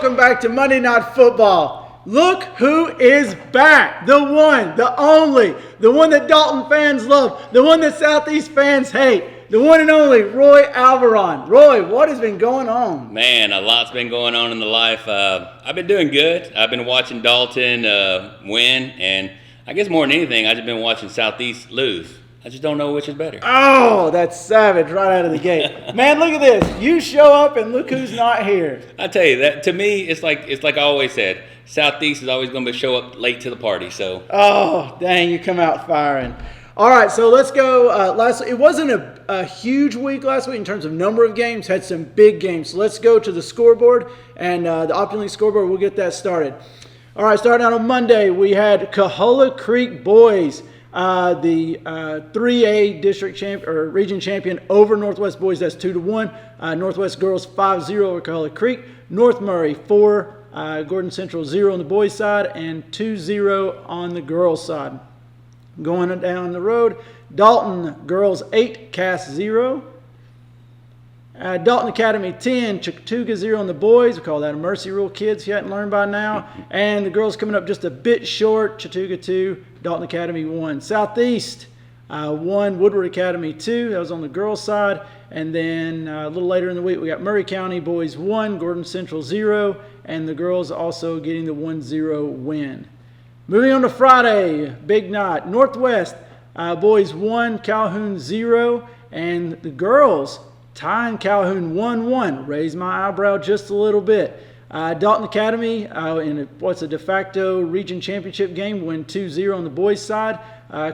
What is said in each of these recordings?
welcome back to Monday Night Football. Look who is back. The one, the only, the one that Dalton fans love, the one that Southeast fans hate, the one and only Roy Alvaron. Roy, what has been going on? Man, a lot's been going on in the life. I've been doing good. I've been watching Dalton win, and I guess more than anything, I've just been watching Southeast lose. I just don't know which is better. Oh, that's savage right out of the gate. Man, look at this. You show up and look who's not here. I tell you, that to me, it's like I always said, Southeast is always going to show up late to the party. So. Oh, dang, you come out firing. All right, so let's go. It wasn't a huge week last week in terms of number of games. Had some big games. So let's go to the scoreboard and the Opulent scoreboard. We'll get that started. All right, starting out on Monday, we had Coahulla Creek boys. The 3A district champ or region champion over Northwest boys. That's 2-1. Northwest girls 5-0 over Coahulla Creek. North Murray 4. Gordon Central 0 on the boys side and 2-0 on the girls side. Going down the road, Dalton girls 8, Cass 0. Dalton Academy 10, Chattooga 0 on the boys. We call that a mercy rule, kids, if you hadn't learned by now. And the girls coming up just a bit short, Chattooga 2, Dalton Academy 1. Southeast 1, Woodward Academy 2. That was on the girls' side. And then a little later in the week, we got Murray County boys 1, Gordon Central 0, and the girls also getting the 1-0 win. Moving on to Friday, big night. Northwest boys 1, Calhoun 0, and the girls tying Calhoun 1-1. Raised my eyebrow just a little bit. Dalton Academy in what's a de facto region championship game, win 2-0 on the boys' side.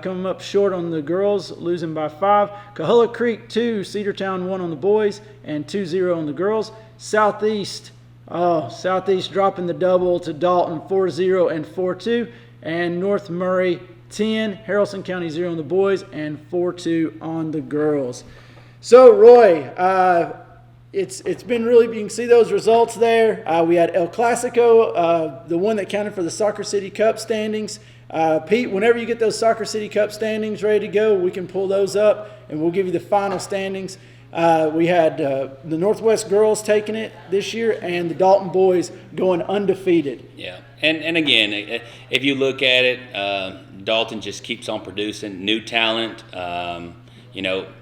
Coming up short on the girls, losing by 5. Coahulla Creek 2, Cedartown 1 on the boys, and 2-0 on the girls. Southeast dropping the double to Dalton 4-0 and 4-2. And North Murray 10, Haralson County 0 on the boys, and 4-2 on the girls. So, Roy, it's been really, you can see those results there. We had El Clasico, the one that counted for the Soccer City Cup standings. Pete, whenever you get those Soccer City Cup standings ready to go, we can pull those up, and we'll give you the final standings. We had the Northwest girls taking it this year and the Dalton boys going undefeated. Yeah, and again, if you look at it, Dalton just keeps on producing new talent.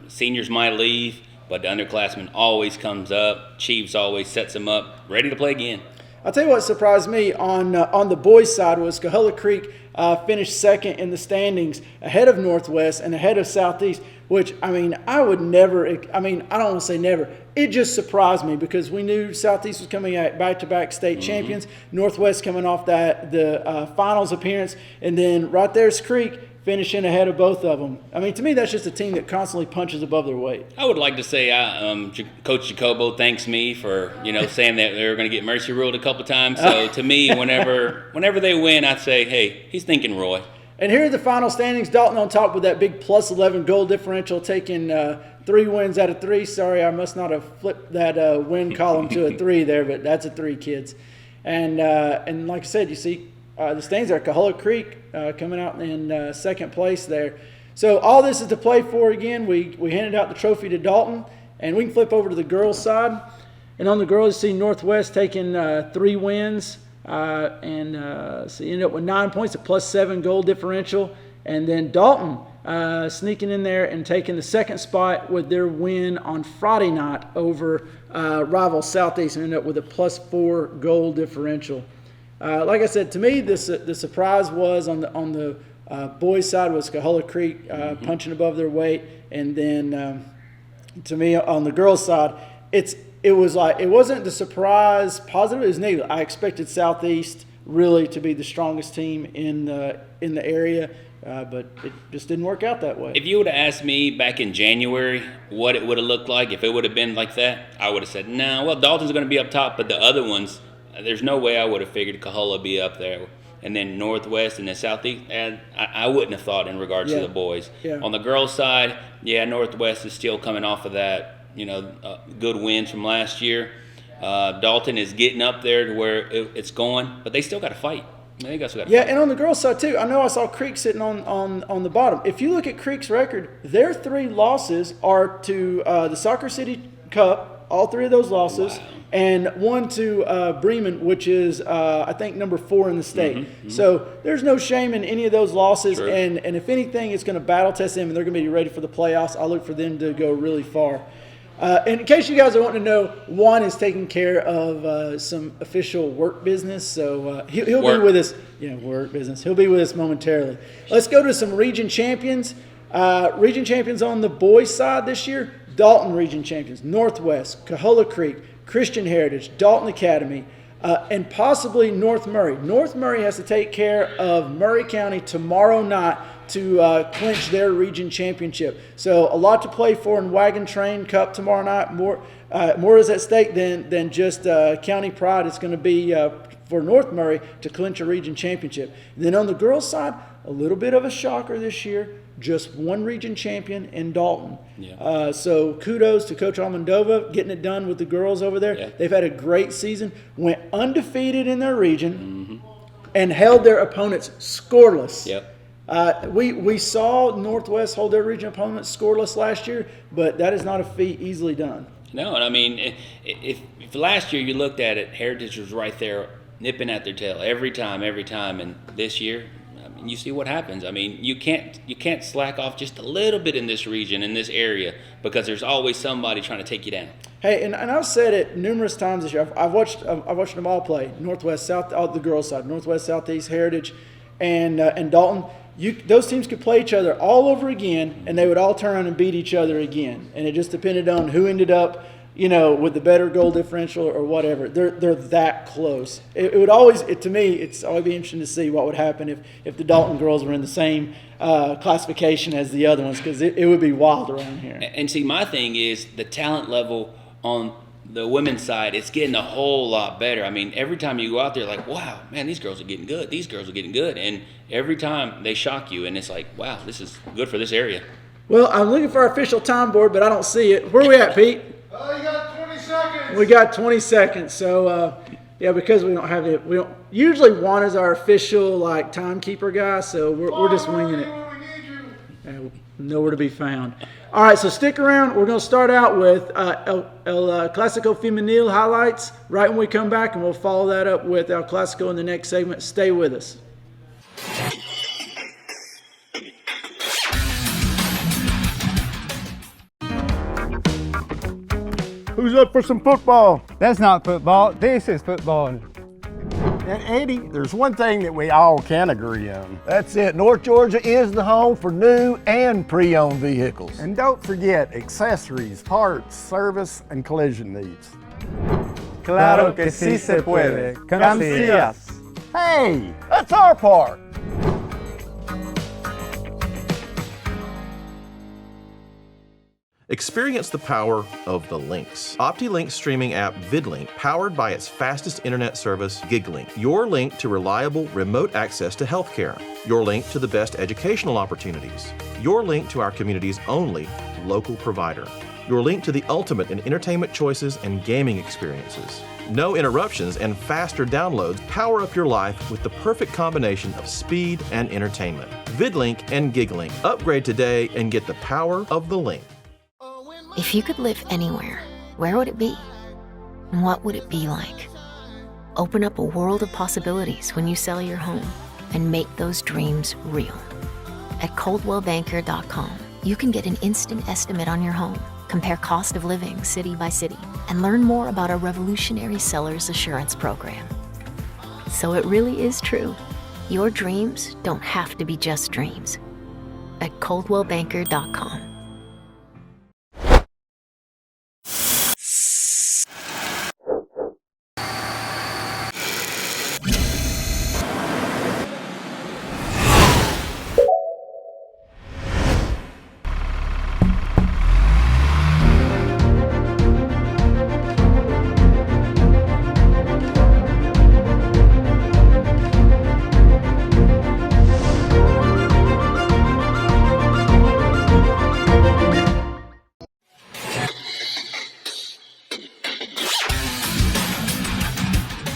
Seniors might leave, but the underclassman always comes up. Chiefs always sets them up, ready to play again. I'll tell you what surprised me on the boys' side was Coahulla Creek finished second in the standings ahead of Northwest and ahead of Southeast, which, I don't want to say never. It just surprised me because we knew Southeast was coming at back-to-back state champions, Northwest coming off the finals appearance, and then right there's Creek finishing ahead of both of them. To me, that's just a team that constantly punches above their weight. I would like to say Coach Jacobo thanks me for saying that they were going to get mercy ruled a couple times. So to me, whenever they win, I'd say, hey, he's thinking Roy. And here are the final standings. Dalton on top with that big plus 11 goal differential, taking 3 wins out of 3. Sorry, I must not have flipped that win column to a 3 there, but that's a 3, kids. And like I said, you see the standings there. Coahulla Creek coming out in second place there. So all this is to play for again. We handed out the trophy to Dalton, and we can flip over to the girls' side. And on the girls, you see Northwest taking 3 wins. So you end up with 9 points, a plus 7 goal differential. And then Dalton sneaking in there and taking the second spot with their win on Friday night over rival Southeast, and end up with a plus 4 goal differential. Like I said, to me, the surprise was on the boys' side was Coahulla Creek punching above their weight, and then to me on the girls' side, it wasn't the surprise positive, it was negative. I expected Southeast really to be the strongest team in the area, but it just didn't work out that way. If you would have asked me back in January what it would have looked like, if it would have been like that, I would have said, Dalton's going to be up top, but the other ones, there's no way I would have figured Coahulla be up there. And then Northwest and then Southeast, and I wouldn't have thought in regards to the boys. Yeah. On the girls' side, Northwest is still coming off of that, good wins from last year. Dalton is getting up there to where it's going, but they still got to fight. And on the girls' side too, I know I saw Creek sitting on the bottom. If you look at Creek's record, their 3 losses are to the Soccer City Cup, all 3 of those losses. and one to Bremen, which is I think number 4 in the state. So there's no shame in any of those losses, Sure. and if anything, it's going to battle test them, and they're going to be ready for the playoffs. I look for them to go really far. And in case you guys are wanting to know, Juan is taking care of some official work business, so he'll be with us. Work business. He'll be with us momentarily. Let's go to some region champions. Region champions on the boys' side this year: Dalton region champions, Northwest, Cahola Creek, Christian Heritage, Dalton Academy, and possibly North Murray. North Murray has to take care of Murray County tomorrow night to clinch their region championship. So a lot to play for in Wagon Train Cup tomorrow night. More is at stake than just county pride. It's going to be for North Murray to clinch a region championship. And then on the girls' side, a little bit of a shocker this year. Just one region champion in Dalton. Yeah. So kudos to Coach Almondova getting it done with the girls over there. Yeah. They've had a great season, went undefeated in their region, and held their opponents scoreless. Yep. We saw Northwest hold their region opponents scoreless last year, but that is not a feat easily done. No, and I mean, if last year you looked at it, Heritage was right there nipping at their tail every time, and this year, you see what happens. I mean, you can't slack off just a little bit in this region, in this area, because there's always somebody trying to take you down. Hey, and I've said it numerous times this year. I've watched them all play. Northwest, South, the girls' side, Northwest, Southeast, Heritage, and Dalton. Those teams could play each other all over again, and they would all turn around and beat each other again. And it just depended on who ended up, with the better goal differential or whatever. They're that close. To me, it's always be interesting to see what would happen if the Dalton girls were in the same classification as the other ones, because it would be wild around here. And see, my thing is the talent level on the women's side, it's getting a whole lot better. I mean, every time you go out there, like, wow, man, these girls are getting good. These girls are getting good. And every time they shock you, and it's like, wow, this is good for this area. Well, I'm looking for our official time board, but I don't see it. Where are we at, Pete? You got 20 seconds. We got 20 seconons. So, because we don't have it, we don't usually Juan is our official timekeeper guy. So we're just winging it. Nowhere to be found. All right, so stick around. We're going to start out with El Clásico Femenil highlights right when we come back, and we'll follow that up with El Clásico in the next segment. Stay with us. Who's up for some football? That's not football. This is football. And Andy, there's one thing that we all can agree on. That's it. North Georgia is the home for new and pre-owned vehicles. And don't forget accessories, parts, service, and collision needs. Claro que sí se puede. Come see us. Hey, That's our part. Experience the power of the links. OptiLink streaming app VidLink, powered by its fastest internet service, GigLink. Your link to reliable remote access to healthcare. Your link to the best educational opportunities. Your link to our community's only local provider. Your link to the ultimate in entertainment choices and gaming experiences. No interruptions and faster downloads power up your life with the perfect combination of speed and entertainment. VidLink and GigLink. Upgrade today and get the power of the link. If you could live anywhere, where would it be? And what would it be like? Open up a world of possibilities when you sell your home and make those dreams real. At ColdwellBanker.com, you can get an instant estimate on your home, compare cost of living city by city, and learn more about our revolutionary seller's assurance program. So it really is true. Your dreams don't have to be just dreams. At ColdwellBanker.com.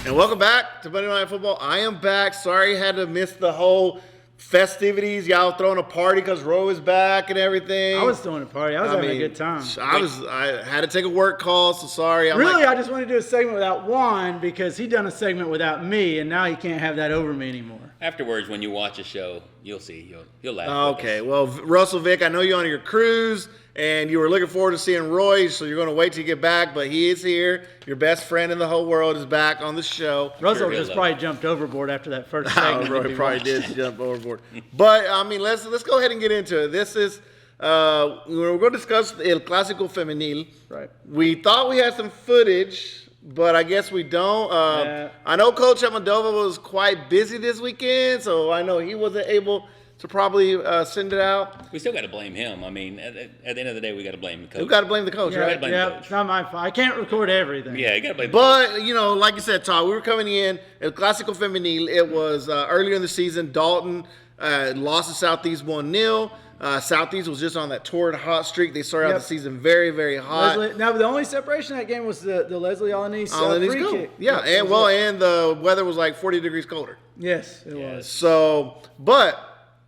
And welcome back to Monday Night Football. I am back. Sorry I had to miss the whole festivities? Y'all throwing a party because Roe is back and everything? I was throwing a party. I was having a good time. I had to take a work call, so sorry. I just wanted to do a segment without Juan because he done a segment without me, and now he can't have that over me anymore. Afterwards, when you watch a show, you'll see. You'll laugh. Okay. Well, Russell Vick, I know you're on your cruise, and you were looking forward to seeing Roy, so you're going to wait till you get back, but he is here. Your best friend in the whole world is back on the show. Russell just probably jumped overboard after that first segment. Roy probably did jump overboard. But, I mean, let's go ahead and get into it. This is, we're going to discuss El Clásico Femenil. Right. We thought we had some footage, but I guess we don't. I know Coach Almodovar was quite busy this weekend, so I know he wasn't able to probably send it out. We still got to blame him. I mean, at the end of the day, we got to blame the coach. We got to blame the coach, right? Yeah, it's not my fault. I can't record everything. Yeah, you got to blame. But you know, like you said, Todd, we were coming in El Clásico Femenil. It was earlier in the season. Dalton lost to Southeast 1-0. Southeast was just on that torrid hot streak. They started out the season very, very hot. Now, the only separation in that game was the Leslie Alanis free kick. Yeah, and the weather was like 40 degrees colder. Yes, it was. So, but,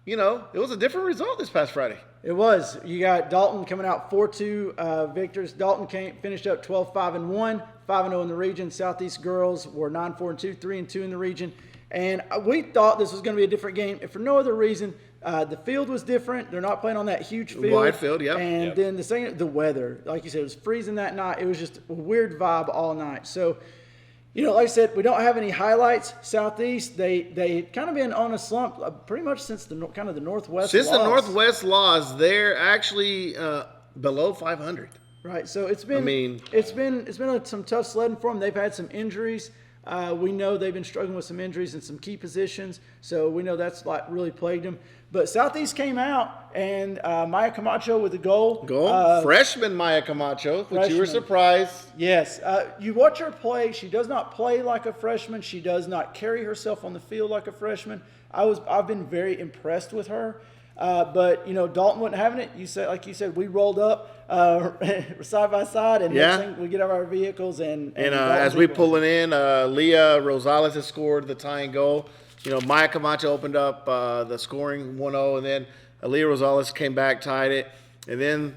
you know, it was a different result this past Friday. It was. You got Dalton coming out 4-2 victors. Dalton finished up 12-5-1, 5-0 in the region. Southeast girls were 9-4-2, 3-2 in the region. And we thought this was going to be a different game, if for no other reason. The field was different. They're not playing on that huge field. Wide field, yeah. And then the weather, like you said, it was freezing that night. It was just a weird vibe all night. So, you know, like I said, we don't have any highlights. Southeast, they kind of been on a slump pretty much since the Northwest. Since the Northwest loss, they're actually below 500. Right. So it's been some tough sledding for them. They've had some injuries. We know they've been struggling with some injuries in some key positions, so we know that's like really plagued them. But Southeast came out, and Maya Camacho with a goal. Freshman Maya Camacho, which you were surprised. Yes. You watch her play. She does not play like a freshman. She does not carry herself on the field like a freshman. I've been very impressed with her. But, you know, Dalton wasn't having it. Like you said, we rolled up side by side, and next thing we get out of our vehicles. And as we pulling in, Leah Rosales has scored the tying goal. You know, Maya Camacho opened up the scoring 1-0, and then Leah Rosales came back, tied it. And then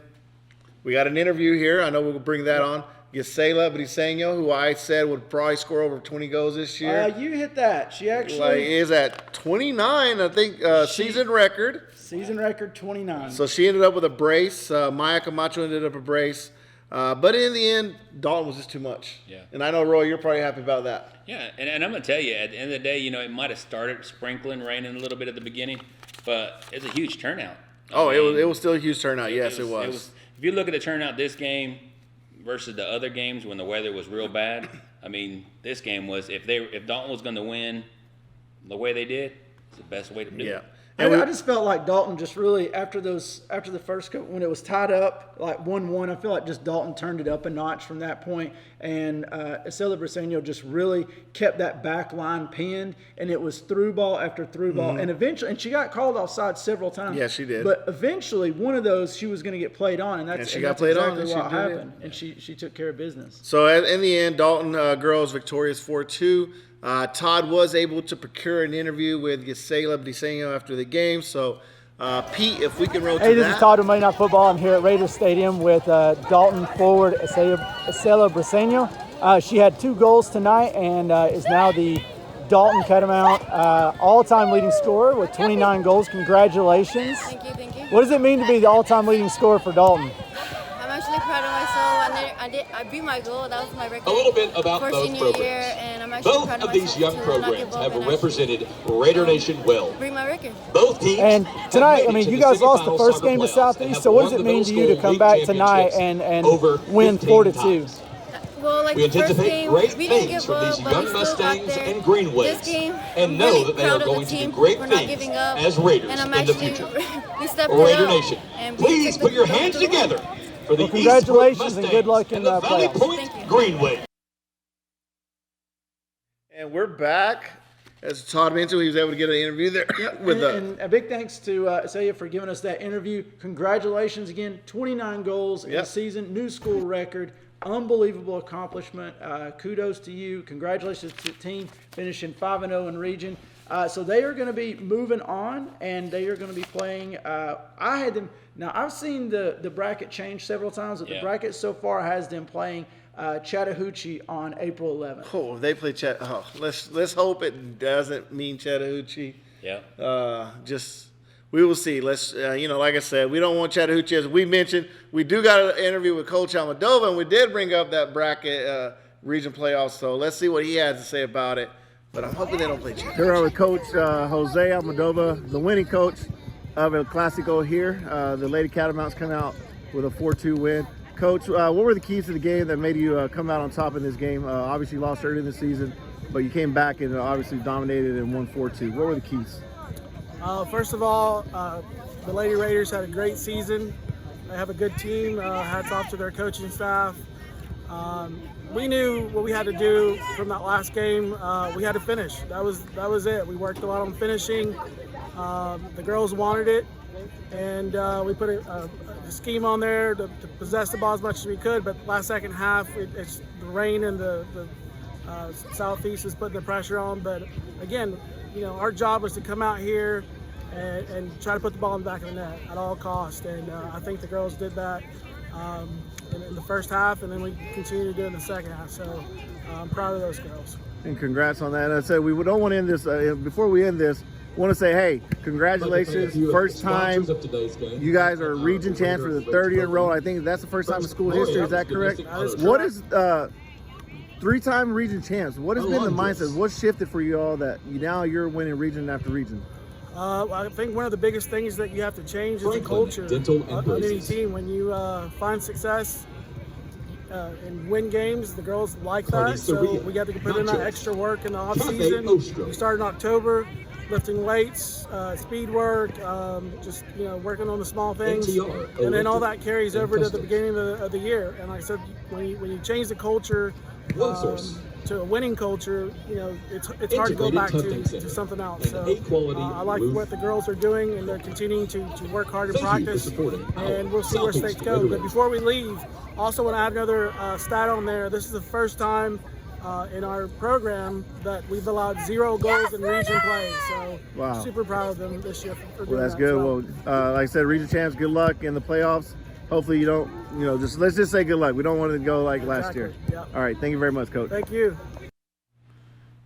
we got an interview here. I know we'll bring that on. Gisela Briseño, who I said would probably score over 20 goals this year. You hit that. She actually is at 29, I think, season record. Season record 29. So she ended up with a brace. Maya Camacho ended up a brace. But in the end, Dalton was just too much. Yeah. And I know, Roy, you're probably happy about that. Yeah, and I'm going to tell you, at the end of the day, you know, it might have started sprinkling, raining a little bit at the beginning, but it's a huge turnout. It was still a huge turnout. Yes, it was. If you look at the turnout this game versus the other games when the weather was real bad, I mean, this game was, if Dalton was going to win the way they did, it's the best way to do it. And I just felt like Dalton just really, after the first couple, when it was tied up, like 1-1, I feel like just Dalton turned it up a notch from that point. And Gisela Briseño just really kept that back line pinned, and it was through ball after through ball. And eventually, and she got called offside several times. Yeah, she did. But eventually, one of those, she was going to get played on, and she got played exactly on, what happened. And she took care of business. So in the end, Dalton girls victorious 4-2. Todd was able to procure an interview with Gisela Briseño after the game. So, Pete, if we can roll to that. Hey, this is Todd with Monday Night Football. I'm here at Raiders Stadium with Dalton forward Gisela Briseño. She had 2 goals tonight and is now the Dalton Catamount all-time leading scorer with 29 goals. Congratulations. Thank you. What does it mean to be the all-time leading scorer for Dalton? I'm actually proud of myself. I beat my goal. That was my record. A little bit about for both senior programs. Year, and I'm actually Both proud of these young programs have represented Raider Nation well. Bring my record. Both teams. And tonight, I mean, you guys lost the first game to Southeast, so what does it mean to you to come back tonight and win 4-2? Well, like we the first anticipate game, great we didn't things give from up, these but young we still got Mustangs there. and Greenways, This game, and I'm know really that they are proud of going the to do team great for not things giving up. as Raiders And I'm in the actually, future. we stepped Raider it up, Nation, and please put your hands together for the congratulations and good luck in the Valley playoffs. Point Greenway. And we're back. As Todd mentioned, he was able to get an interview there. And a big thanks to Celia for giving us that interview. Congratulations again. 29 goals in the season, new school record. Unbelievable accomplishment. Kudos to you. Congratulations to the team finishing 5-0 in region. So they are going to be moving on, and they are going to be playing. I had them. Now, I've seen the bracket change several times, but the bracket so far has them playing Chattahoochee on April 11th. Oh, if they play let's hope it doesn't mean Chattahoochee. Yeah. We will see. Let's, like I said, we don't want Chattahoochee. As we mentioned, we do got an interview with Coach Almodovar, and we did bring up that bracket region playoffs. So let's see what he has to say about it. But I'm hoping they don't play Chattahoochee. Here with Coach Jose Almodovar, the winning coach of El Clasico here. The Lady Catamounts come out with a 4-2 win. Coach, what were the keys to the game that made you come out on top in this game? Obviously lost early in the season, but you came back and obviously dominated and won 4-2. What were the keys? First of all, the Lady Raiders had a great season. They have a good team. Hats off to their coaching staff. We knew what we had to do from that last game. We had to finish. That was it. We worked a lot on finishing. The girls wanted it, and we put a scheme on there to possess the ball as much as we could. But last second half, it's the rain and the southeast is putting the pressure on. But again, our job was to come out here and try to put the ball in the back of the net at all costs. And I think the girls did that in the first half, and then we continue to do it in the second half. So I'm proud of those girls. And congrats on that. And I said we don't want to end this. Before we end this, I want to say, hey, congratulations. First time you guys are region champs for the third year in a row. I think that's the first time in school history. Is that correct? What is 3-time region champs? What has been the mindset? What shifted for you all that now you're winning region after region? I think one of the biggest things that you have to change is the culture on any team. When you find success and win games, the girls like that. So we got to put in that extra work in the off season. We started in October, lifting weights, speed work, just working on the small things, and then all that carries over to the beginning of the year. And like I said, when you change the culture to a winning culture, it's hard to go back to something else. So I like what the girls are doing, and they're continuing to work hard and practice, and we'll see where states go. But before we leave, also want to add another stat on there. This is the first time in our program that we've allowed 0 goals in region play. So super proud of them this year for doing that's that. good. Well, like I said, region champs, good luck in the playoffs. Hopefully you don't, let's just say good luck. We don't want it to go like last year. Yep. All right, thank you very much, Coach. Thank you.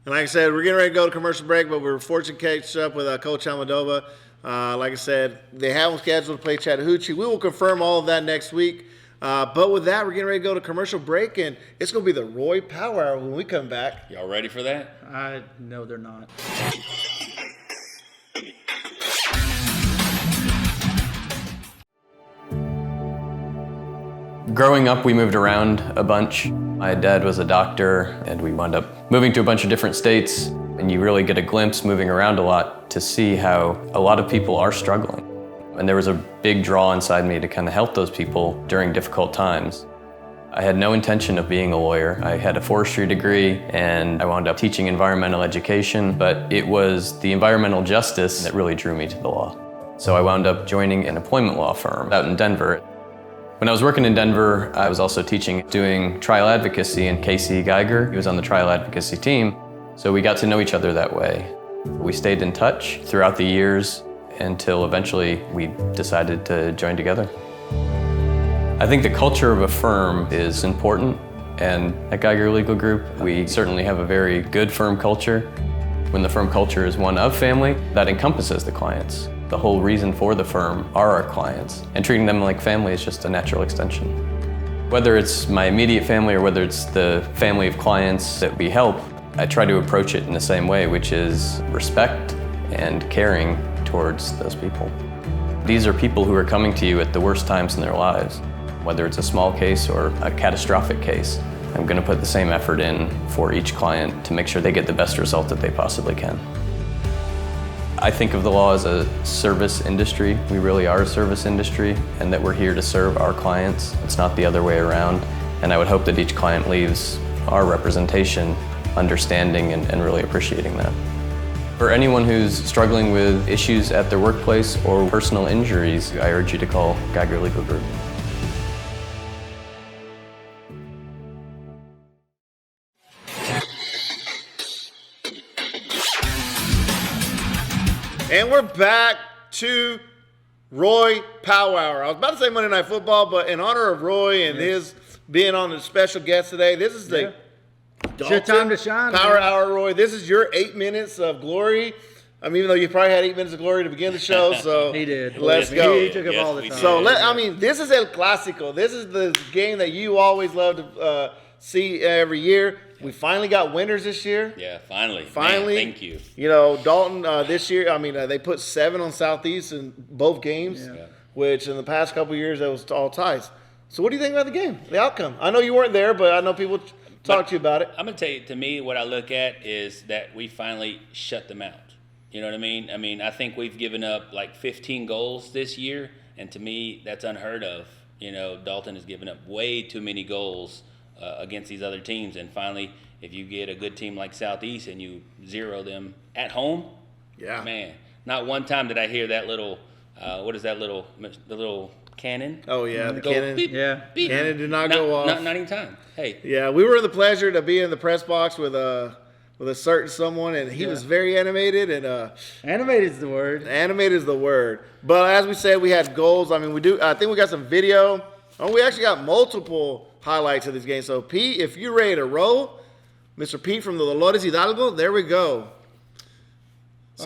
And like I said, we're getting ready to go to commercial break, but we're fortunate to catch up with Coach Almodovar. Like I said, they have them scheduled to play Chattahoochee. We will confirm all of that next week. But with that, we're getting ready to go to commercial break, and it's going to be the Roy Power Hour when we come back. Y'all ready for that? No, they're not. Growing up, we moved around a bunch. My dad was a doctor, and we wound up moving to a bunch of different states. And you really get a glimpse moving around a lot to see how a lot of people are struggling. And there was a big draw inside me to kind of help those people during difficult times. I had no intention of being a lawyer. I had a forestry degree, and I wound up teaching environmental education, but it was the environmental justice that really drew me to the law. So I wound up joining an employment law firm out in Denver. When I was working in Denver, I was also teaching, doing trial advocacy, and Casey Geiger, he was on the trial advocacy team. So we got to know each other that way. We stayed in touch throughout the years until eventually we decided to join together. I think the culture of a firm is important, and at Geiger Legal Group, we certainly have a very good firm culture. When the firm culture is one of family, that encompasses the clients. The whole reason for the firm are our clients, and treating them like family is just a natural extension. Whether it's my immediate family or whether it's the family of clients that we help, I try to approach it in the same way, which is respect and caring towards those people. These are people who are coming to you at the worst times in their lives. Whether it's a small case or a catastrophic case, I'm going to put the same effort in for each client to make sure they get the best result that they possibly can. I think of the law as a service industry. We really are a service industry, and that we're here to serve our clients. It's not the other way around. And I would hope that each client leaves our representation understanding and really appreciating that. For anyone who's struggling with issues at their workplace or personal injuries, I urge you to call Geiger Legal Group. And we're back to Roy Power Hour. I was about to say Monday Night Football, but in honor of Roy and his being on the special guest today, this is the It's your time to shine, Power man. Hour, Roy. This is your 8 minutes of glory. I mean, even though you probably had 8 minutes of glory to begin the show, so He did. Let's He go. He took up all the time. So this is El Clásico. This is the game that you always love to see every year. We finally got winners this year. Yeah, finally. Finally. Man, thank you. You know, Dalton this year, I mean, they put 7 on Southeast in both games, which in the past couple of years, that was all ties. So what do you think about the game, the outcome? I know you weren't there, but I know people talk to you about it. I'm going to tell you, to me, what I look at is that we finally shut them out. You know what I mean? I mean, I think we've given up like 15 goals this year, and to me, that's unheard of. You know, Dalton has given up way too many goals against these other teams, and finally, if you get a good team like Southeast and you zero them at home, man, not one time did I hear that little, what is that little, the little cannon? Oh yeah, the Go cannon. beep, beep. Cannon did not go off. Not any time. Hey. Yeah, we were in the pleasure to be in the press box with a certain someone, and he was very animated. And animated is the word. Animated is the word. But as we said, we had goals. I mean, I think we got some video. Oh, we actually got multiple highlights of this game. So, Pete, if you're ready to roll, Mr. Pete from the Dolores Hidalgo, there we go.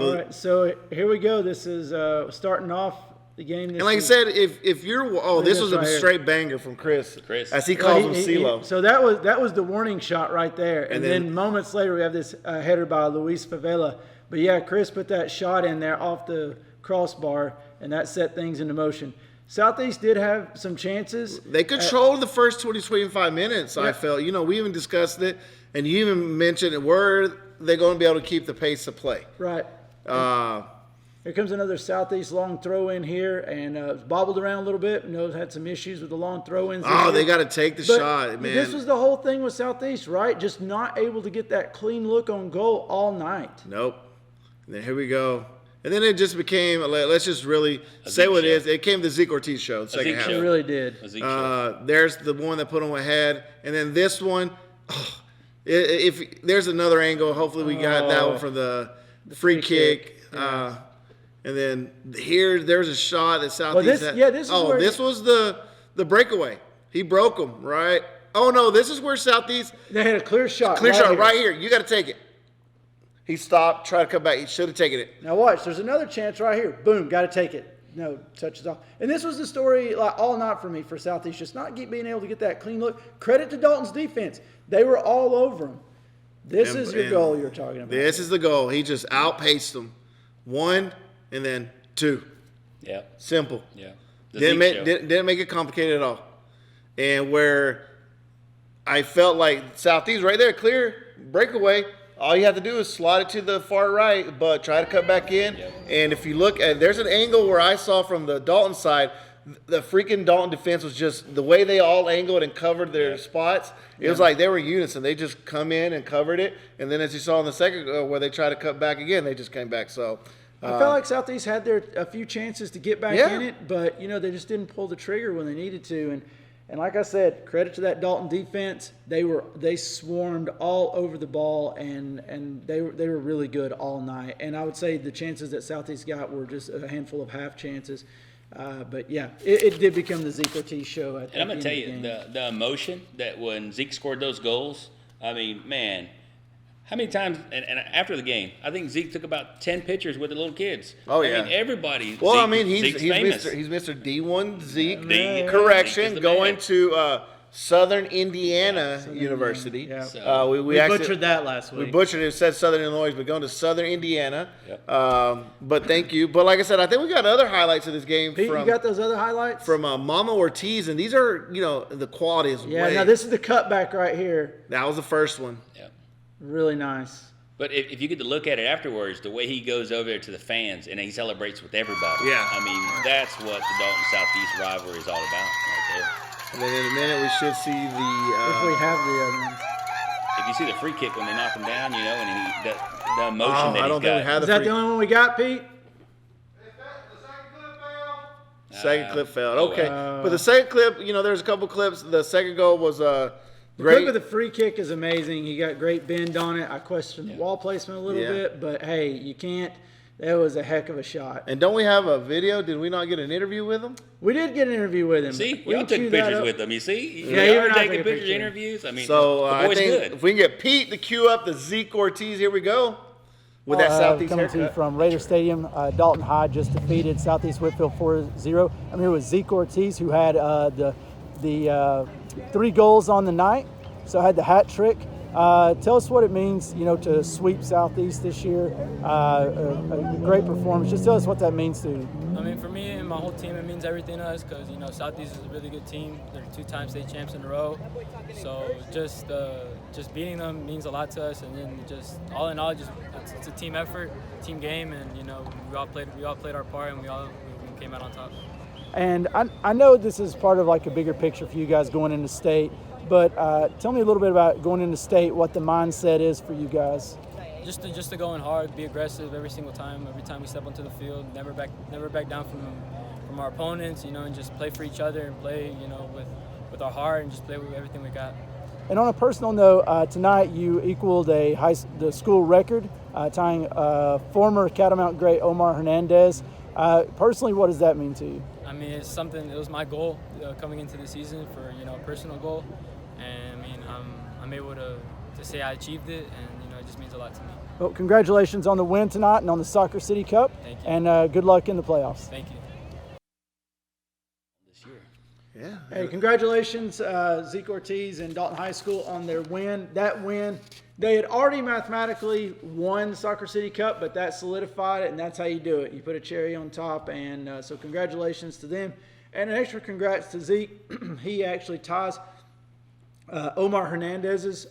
All right, so here we go. This is starting off the game. And like I said, if you're this was a straight banger from Chris, as he calls him, CeeLo. So that was the warning shot right there. And then moments later, we have this header by Luis Favela. But yeah, Chris put that shot in there off the crossbar, and that set things into motion. Southeast did have some chances. They controlled the first 20-25 minutes, I felt. You know, we even discussed it, and you even mentioned it. Were they going to be able to keep the pace of play? Right. Here comes another Southeast long throw in here, and bobbled around a little bit. Had some issues with the long throw-ins. Oh, they got to take the shot, man. This was the whole thing with Southeast, right? Just not able to get that clean look on goal all night. Nope. And then here we go. And then it just became, let's just really say what it is. It came the Zeke Ortiz show, the second half. It really did. There's the one that put him ahead. And then this one, if there's another angle, hopefully we got that one from the free kick. And then there's a shot that Southeast had. This was the breakaway. He broke him, right? Oh, no, this is where Southeast. They had a clear shot. Right here. You got to take it. He stopped, tried to come back. He should have taken it. Now watch. There's another chance right here. Boom. Got to take it. No, touches off. And this was the story all night for me for Southeast. Just not being able to get that clean look. Credit to Dalton's defense. They were all over him. This is your goal you're talking about. This is the goal. He just outpaced them. 1 and then 2. Yeah. Simple. Yeah. Didn't make it complicated at all. And where I felt like Southeast right there, clear breakaway. All you have to do is slide it to the far right, but try to cut back in. Yep. And if you look at, there's an angle where I saw from the Dalton side, the freaking Dalton defense was just the way they all angled and covered their spots. It was like they were unison. They just come in and covered it. And then as you saw in the second where they tried to cut back again, they just came back. So I felt like Southeast had a few chances to get back in it, but they just didn't pull the trigger when they needed to. And like I said, credit to that Dalton defense. They swarmed all over the ball, and they were really good all night. And I would say the chances that Southeast got were just a handful of half chances. But yeah, it did become the Zeke Ortiz show. And I'm gonna tell you the emotion that when Zeke scored those goals. I mean, man. How many times, and after the game, I think Zeke took about 10 pictures with the little kids. Oh, yeah. I mean, everybody. Well, Zeke's famous. He's Mr. D1 Zeke. Correction, Zeke going to Southern Indiana University. Yeah. So, we butchered that last week. We butchered it. It said Southern Illinois, but going to Southern Indiana. Yep. But thank you. But like I said, I think we got other highlights of this game. Pete, you got those other highlights? From Mama Ortiz, and these are, the quality is way. Now this is the cutback right here. That was the first one. Yeah. Really nice. But if you get to look at it afterwards, the way he goes over there to the fans and he celebrates with everybody. Yeah. I mean, that's what the Dalton Southeast rivalry is all about right there. And then in a minute, we should see the... if we have the other ones. If you see the free kick when they knock him down, and the emotion that I don't he's think we got. have Is that the only one we got, Pete? Second clip failed. Okay. But the second clip, there's a couple clips. The second goal was... The clip of the free kick is amazing. He got great bend on it. I questioned the wall placement a little bit, but hey, you can't That was a heck of a shot. And don't we have a video? Did we not get an interview with him? We did get an interview with him. See, We y'all can took cue that pictures up. with them. You see, Yeah, y'all even are I taking took a pictures, picture. interviews. I mean, So the I boy's think good. if we can get Pete to cue up the Zeke Ortiz, here we go. With that Southeast Coming to you haircut. from Raider Stadium, Dalton High just defeated Southeast Whitfield 4-0. I'm here with Zeke Ortiz, who had the 3 goals on the night, so had the hat trick. Tell us what it means, to sweep Southeast this year. A great performance. Just tell us what that means to you. I mean, for me and my whole team, it means everything to us because, Southeast is a really good team. They're 2-time state champs in a row. So just beating them means a lot to us. And then just all in all, it's a team effort, team game. And, we all played our part and we came out on top. And I know this is part of like a bigger picture for you guys going into state. But tell me a little bit about going into state, what the mindset is for you guys. Just to go in hard, be aggressive every single time. Every time we step onto the field, never back down from our opponents. And just play for each other and play, with our heart and just play with everything we got. And on a personal note, tonight you equaled the school record, tying former Catamount great Omar Hernandez. Personally, what does that mean to you? I mean, it was my goal coming into the season for a personal goal, and I mean I'm able to say I achieved it, and it just means a lot to me. Well, congratulations on the win tonight and on the Soccer City Cup. Thank you. And good luck in the playoffs. Thank you. This year. Yeah. Hey, congratulations, Zeke Ortiz and Dalton High School on their win. That win, they had already mathematically won the Soccer City Cup, but that solidified it, and that's how you do it. You put a cherry on top, and so congratulations to them. And an extra congrats to Zeke. He actually ties Omar Hernandez's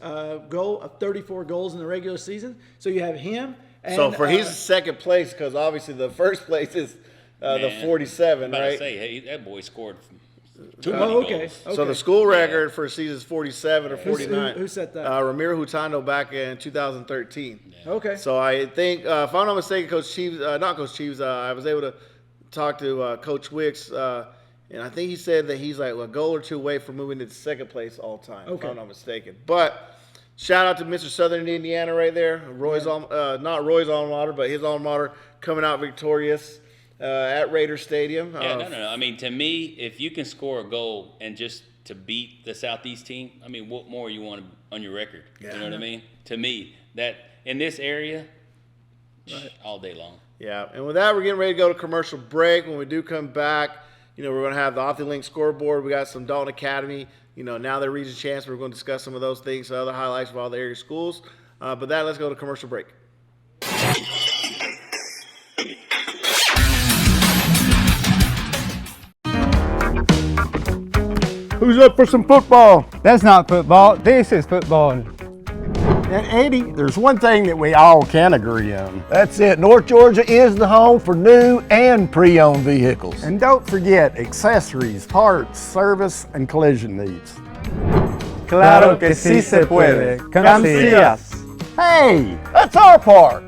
goal of 34 goals in the regular season. So you have him. And, So for he's second place because obviously the first place is the 47, I'm about right? to say, hey, that boy scored too many okay. goals. So the school record for season is 47 or 49. Who set that? Ramiro Hutano back in 2013. Okay. So I think, if I'm not mistaken, Coach Cheeves, not Coach Cheeves, I was able to talk to Coach Wicks, and I think he said that he's like a goal or two away from moving to second place all time, if I'm not mistaken. But shout out to Mr. Southern Indiana right there, Roy's not Roy's alma mater, but his alma mater coming out victorious at Raider Stadium. Yeah, no. I mean, to me, if you can score a goal and just to beat the Southeast team, I mean, what more you want on your record? Yeah. You know what I mean? To me, that in this area, all day long. Yeah, and with that, we're getting ready to go to commercial break. When we do come back, we're going to have the Off the Link scoreboard. We got some Dalton Academy. Now they're region champs. We're going to discuss some of those things, other highlights of all the area schools. But let's go to commercial break. Who's up for some football? That's not football. This is football. And Eddie, there's one thing that we all can agree on. That's it. North Georgia is the home for new and pre-owned vehicles. And don't forget accessories, parts, service, and collision needs. Claro que sí se puede. Come see us. Hey, That's our part.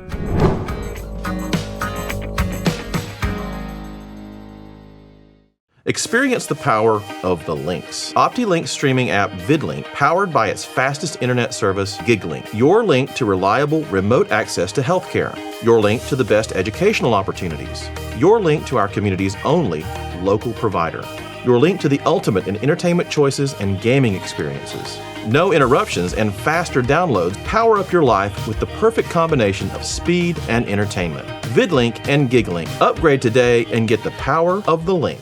Experience the power of the links. OptiLink's streaming app VidLink, powered by its fastest internet service, GigLink. Your link to reliable remote access to healthcare. Your link to the best educational opportunities. Your link to our community's only local provider. Your link to the ultimate in entertainment choices and gaming experiences. No interruptions and faster downloads power up your life with the perfect combination of speed and entertainment. VidLink and GigLink. Upgrade today and get the power of the link.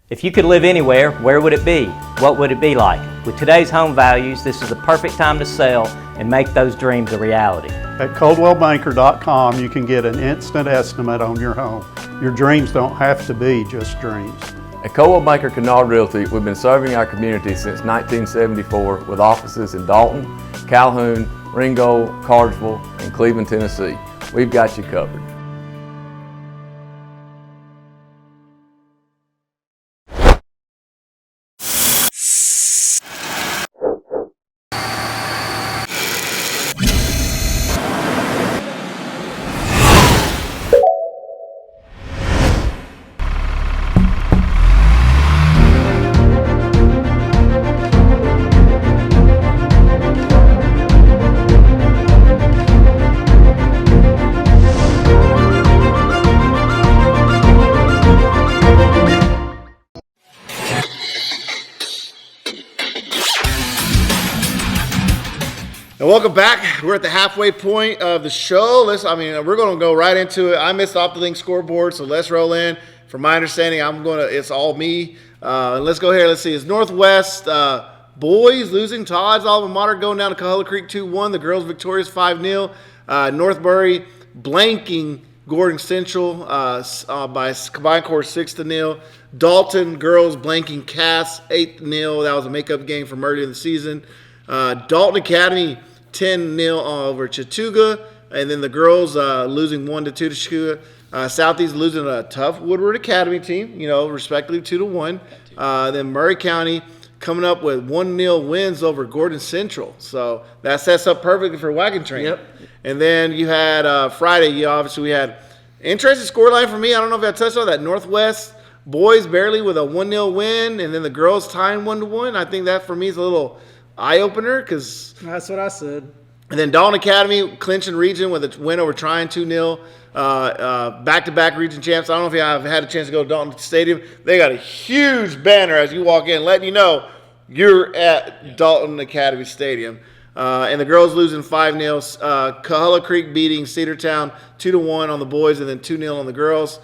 If you could live anywhere, where would it be? What would it be like? With today's home values, this is the perfect time to sell and make those dreams a reality. At ColdwellBanker.com, you can get an instant estimate on your home. Your dreams don't have to be just dreams. At Coldwell Banker Kennard Realty, we've been serving our community since 1974 with offices in Dalton, Calhoun, Ringgold, Cartersville, and Cleveland, Tennessee. We've got you covered. And welcome back. We're at the halfway point of the show. We're going to go right into it. I missed off the link scoreboard, so let's roll in. From my understanding, it's all me. Let's go here. Let's see. It's Northwest boys losing. Todd's alma mater going down to Coahulla Creek 2-1. The girls victorious 5-0. Northbury blanking Gordon Central by combined score 6-0. Dalton girls blanking Cass 8-0. That was a makeup game from earlier in the season. Dalton Academy 10-0 over Chattooga, and then the girls losing 1-2 to Chattooga. Southeast losing a tough Woodward Academy team, respectively 2-1. Then Murray County coming up with 1-0 wins over Gordon Central, so that sets up perfectly for Wagon Train. Yep. And then you had Friday. Obviously we had interesting scoreline for me. I don't know if I touched on that. Northwest boys barely with a 1-0 win, and then the girls tying 1-1. I think that for me is a little eye-opener because that's what I said. And then Dalton Academy clinching region with a win over Tryon 2-0. Back-to-back region champs. I don't know if you have had a chance to go to Dalton Stadium. They got a huge banner as you walk in letting you know you're at Dalton Academy Stadium. And the girls losing 5-0. Coahulla Creek beating Cedartown 2-1 on the boys and then 2-0 on the girls.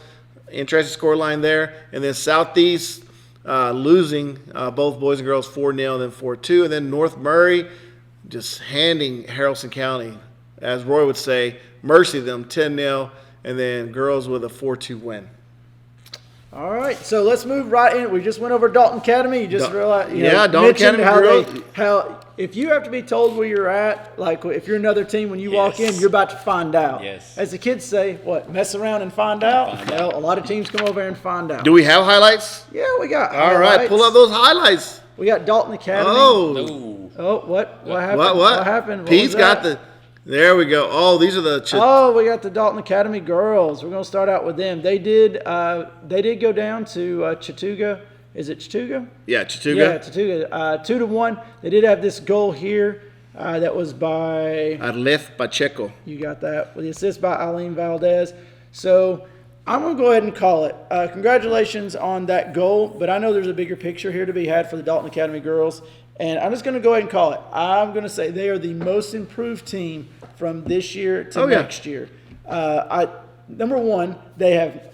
Interesting scoreline there. And then Southeast losing both boys and girls 4-0 and then 4-2. And then North Murray just handing Haralson County, as Roy would say, mercy them 10-0. And then girls with a 4-2 win. All right, so let's move right in. We just went over Dalton Academy. You just realized, Dalton Academy girls. How if you have to be told where you're at, like if you're another team, when you walk in, you're about to find out. Yes. As the kids say, what, mess around and find out? Well, a lot of teams come over and find out. Do we have highlights? Yeah, we got All right, pull up those highlights. We got Dalton Academy. Oh, what happened? What happened? Pete's got the. There we go. Oh, these are the. We got the Dalton Academy girls. We're going to start out with them. They did go down to Chattooga. Is it Chattooga? Yeah, Chattooga. Yeah, Chattooga. 2-1. They did have this goal here that was by Arlef Pacheco. You got that with the assist by Eileen Valdez. So I'm going to go ahead and call it. Congratulations on that goal, but I know there's a bigger picture here to be had for the Dalton Academy girls. And I'm just going to go ahead and call it. I'm going to say they are the most improved team from this year to next year. Number one, they have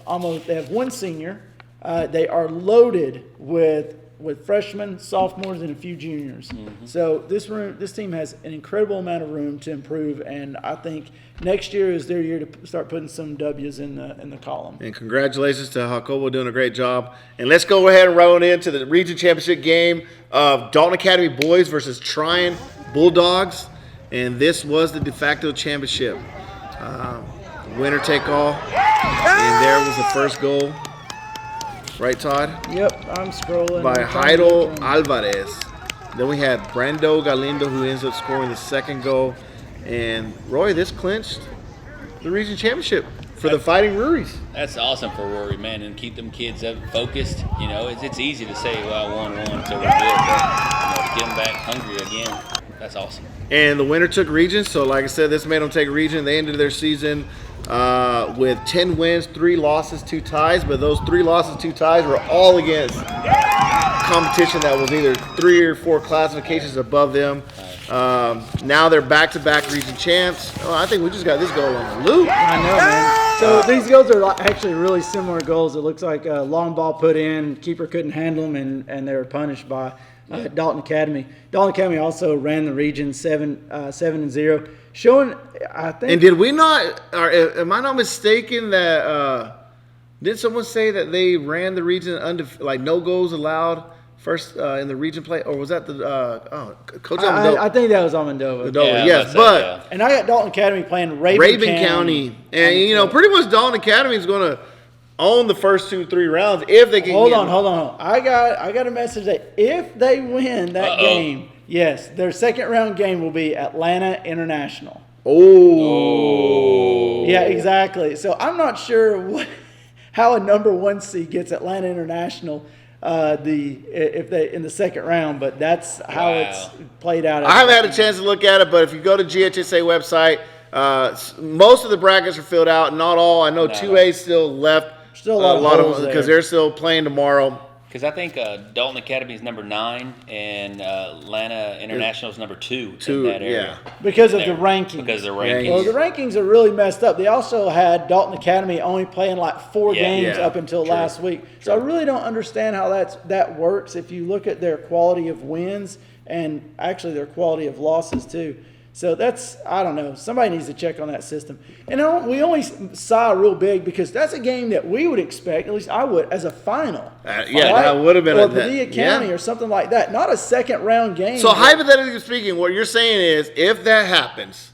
one senior. They are loaded with freshmen, sophomores, and a few juniors. Mm-hmm. So this team has an incredible amount of room to improve, and I think next year is their year to start putting some W's in the column. And congratulations to Jacobo doing a great job. And let's go ahead and roll into the region championship game of Dalton Academy boys versus Tryon Bulldogs. And this was the de facto championship. Winner take all. And there was the first goal. Right, Todd? Yep, I'm scrolling. By Jairo Alvarez. Then we had Brando Galindo, who ends up scoring the second goal. And Roy, this clinched the region championship for the Fighting Ruries. That's awesome for Rory, man, and keep them kids up focused. It's easy to say, well, 1-1, so we're good, but to get them back hungry again, that's awesome. And the winner took region. So, like I said, this made them take region. They ended their season with 10 wins, 3 losses, 2 ties. But those 3 losses, 2 ties were all against competition that was either 3 or 4 classifications above them. Now they're back-to-back region champs. Oh, I think we just got this goal on the loop. I know, man. So these goals are actually really similar goals. It looks like a long ball put in, keeper couldn't handle them, and they were punished by Dalton Academy. Dalton Academy also ran the region 7-0, showing, I think. And did we not? Am I not mistaken that? Did someone say that they ran the region no goals allowed first in the region play, or was that the Coach Almondova? I think that was Almondova. Yes, but and I got Dalton Academy playing Raven County. And pretty much Dalton Academy is going to own the first 2-3 rounds if they can. Hold on. I got a message that if they win that game, yes, their second round game will be Atlanta International. Oh. Yeah, exactly. So I'm not sure how a number 1 seed gets Atlanta International if they in the second round, but that's how it's played out. I haven't had a chance to look at it, but if you go to GHSA website, most of the brackets are filled out. Not all. I know 2A still left. Still a lot of them because they're still playing tomorrow. Because I think Dalton Academy is number 9 and Atlanta International is number 2 in that area. Because of the rankings. Because of the rankings. Well, the rankings are really messed up. They also had Dalton Academy only playing like 4 games up until last week. So I really don't understand how that works if you look at their quality of wins and actually their quality of losses too. So that's, I don't know, somebody needs to check on that system. And we only saw real big because that's a game that we would expect, at least I would, as a final. That would have been or Padilla County or something like that, not a second round game. So hypothetically speaking, what you're saying is, if that happens,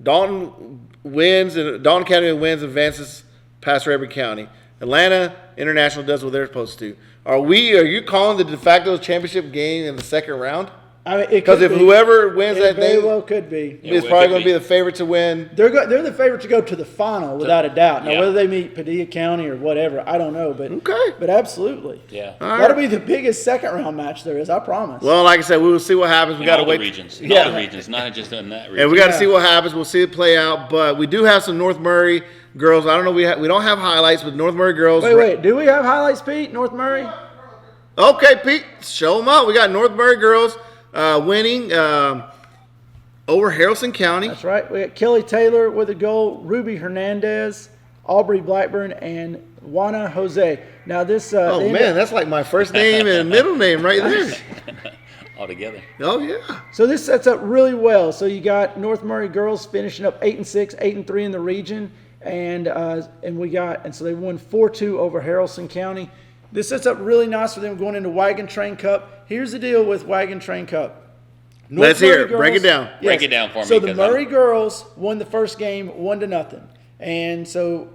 Dalton Academy wins, advances past Rayburn County. Atlanta International does what they're supposed to. Are you calling the de facto championship game in the second round? I mean, because if whoever wins that very thing, well could be. It's probably going to be the favorite to win. They're the favorite to go to the final without a doubt. Now, whether they meet Padilla County or whatever, I don't know. But but absolutely, that'll be the biggest second round match there is. I promise. Well, like I said, we will see what happens. We got to wait. Regions, all the regions, not just in that region. And we got to see what happens. We'll see it play out. But we do have some North Murray girls. I don't know. We don't have highlights, but North Murray girls. Wait. Do we have highlights, Pete? North Murray. Okay, Pete, show them up. We got North Murray girls. Winning over Haralson County. That's right. We got Kelly Taylor with a goal, Ruby Hernandez, Aubrey Blackburn, and Juana Jose. Now this. That's like my first name and middle name right there. All together. Oh yeah. So this sets up really well. So you got North Murray girls finishing up 8-6, 8-3 in the region, and so they won 4-2 over Haralson County. This sets up really nice for them going into Wagon Train Cup. Here's the deal with Wagon Train Cup. Let's hear it. Break it down. Yes. Break it down for me. So the Murray girls won the first game 1-0. And so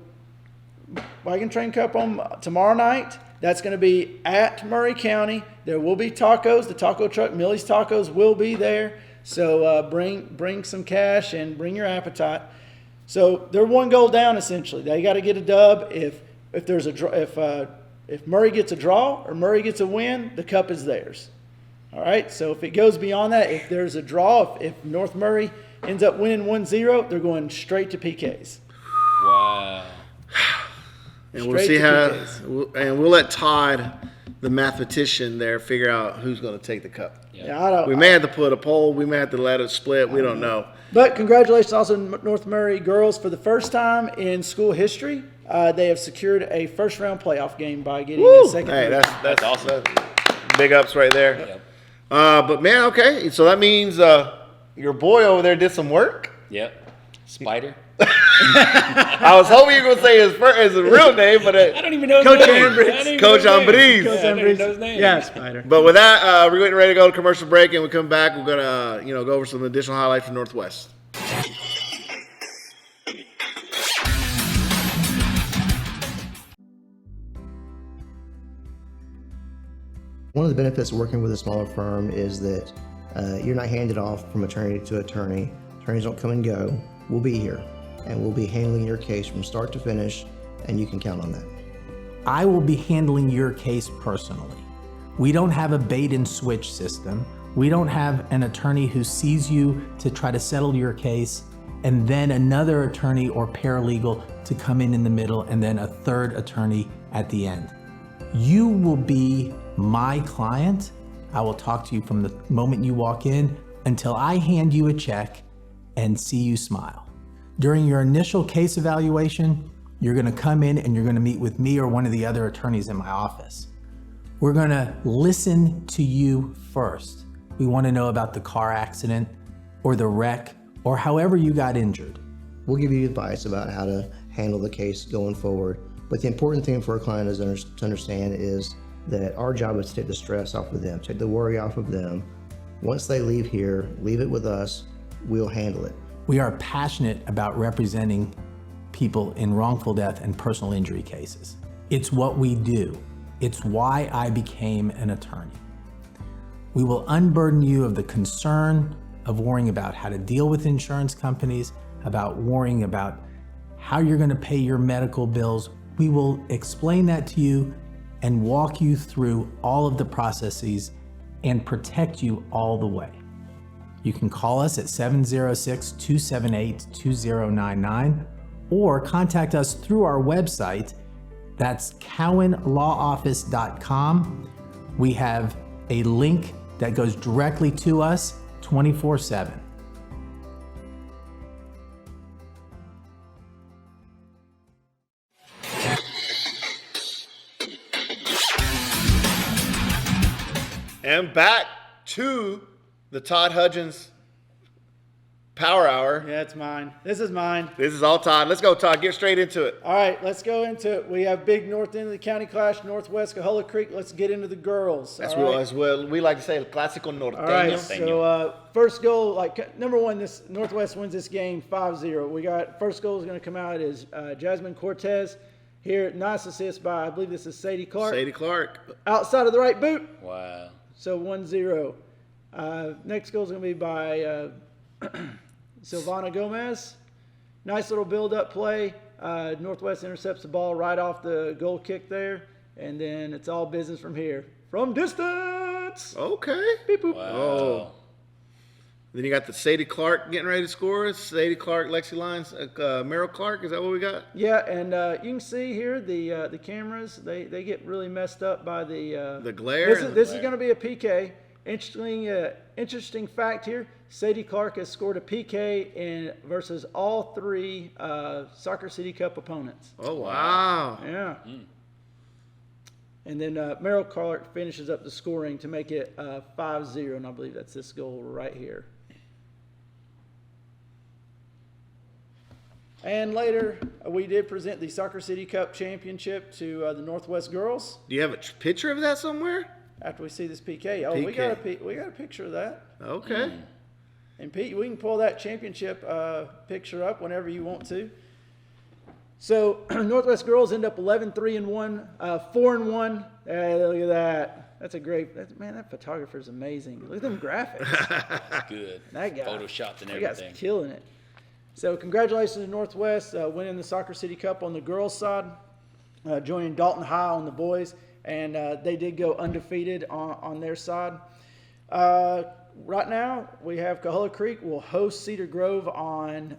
Wagon Train Cup on tomorrow night. That's going to be at Murray County. There will be tacos. The taco truck, Millie's Tacos, will be there. So bring some cash and bring your appetite. So they're 1 goal down essentially. They got to get a dub. If Murray gets a draw or Murray gets a win, the cup is theirs. All right, so if it goes beyond that, if there's a draw, if North Murray ends up winning 1-0, they're going straight to PKs. Wow. And we'll see we'll let Todd, the mathematician there, figure out who's going to take the cup. We may have to put a poll. We may have to let it split. We don't know. But congratulations also North Murray girls. For the first time in school history, they have secured a first-round playoff game by getting a second. Hey, that's awesome. Big ups right there. Yep. But, man, okay. So that means your boy over there did some work? Yep. Spider. I was hoping you were going to say his real name, but I don't even know his name. Coach Ambriz. Coach Ambriz. Yeah, Spider. But with that, we're getting ready to go to commercial break, and we come back. We're going to go over some additional highlights from Northwest. One of the benefits of working with a smaller firm is that you're not handed off from attorney to attorney. Attorneys don't come and go. We'll be here, and we'll be handling your case from start to finish, and you can count on that. I will be handling your case personally. We don't have a bait and switch system. We don't have an attorney who sees you to try to settle your case, and then another attorney or paralegal to come in the middle, and then a third attorney at the end. You will be my client. I will talk to you from the moment you walk in until I hand you a check and see you smile. During your initial case evaluation, you're gonna come in and you're gonna meet with me or one of the other attorneys in my office. We're gonna listen to you first. We wanna know about the car accident or the wreck or however you got injured. We'll give you advice about how to handle the case going forward. But the important thing for our client to understand is that our job is to take the stress off of them, take the worry off of them. Once they leave here, leave it with us, we'll handle it. We are passionate about representing people in wrongful death and personal injury cases. It's what we do. It's why I became an attorney. We will unburden you of the concern of worrying about how to deal with insurance companies, about worrying about how you're going to pay your medical bills. We will explain that to you and walk you through all of the processes and protect you all the way. You can call us at 706-278-2099 or contact us through our website That's cowanlawoffice.com. We have a link that goes directly to us 24/7. And back to the Todd Hudgens Power Hour. Yeah, it's mine. This is mine. This is all Todd. Let's go, Todd. Get straight into it. All right, let's go into it. We have big north end of the county clash, Northwest Coahulla Creek. Let's get into the girls. That's all right? as well. We like to say, el clásico norteño. All right, so first goal, number one, this Northwest wins this game 5-0. We got first goal is going to come out is Jasmine Cortez. Here, nice assist by, I believe this is Sadie Clark. Sadie Clark. Outside of the right boot. Wow. So 1-0. Next goal is going to be by Silvana Gomez. Nice little build-up play. Northwest intercepts the ball right off the goal kick there, and then it's all business from here. From distance. Okay. Beep, boop. Wow. Oh. Then you got the Sadie Clark getting ready to score. Sadie Clark, Lexi Lyons, Merrill Clark. Is that what we got? Yeah, and you can see here the cameras. They get really messed up by the glare. This is going to be a PK. Interesting fact here. Sadie Clark has scored a PK versus all three Soccer City Cup opponents. Oh, wow. Yeah. And then Merrill Clark finishes up the scoring to make it 5-0, and I believe that's this goal right here. And later, we did present the Soccer City Cup championship to the Northwest girls. Do you have a picture of that somewhere? After we see this PK. Oh, PK. we got a picture of that. Okay. And Pete, we can pull that championship picture up whenever you want to. So Northwest girls end up 11-3-1, 4-1. Hey, look at that. That's a great. That photographer is amazing. Look at them graphics. Good. That guy. Photoshopped and That guy's everything. killing it. So congratulations to Northwest winning the Soccer City Cup on the girls' side, joining Dalton High on the boys, and they did go undefeated on their side. Right now, we have Coahulla Creek will host Cedar Grove on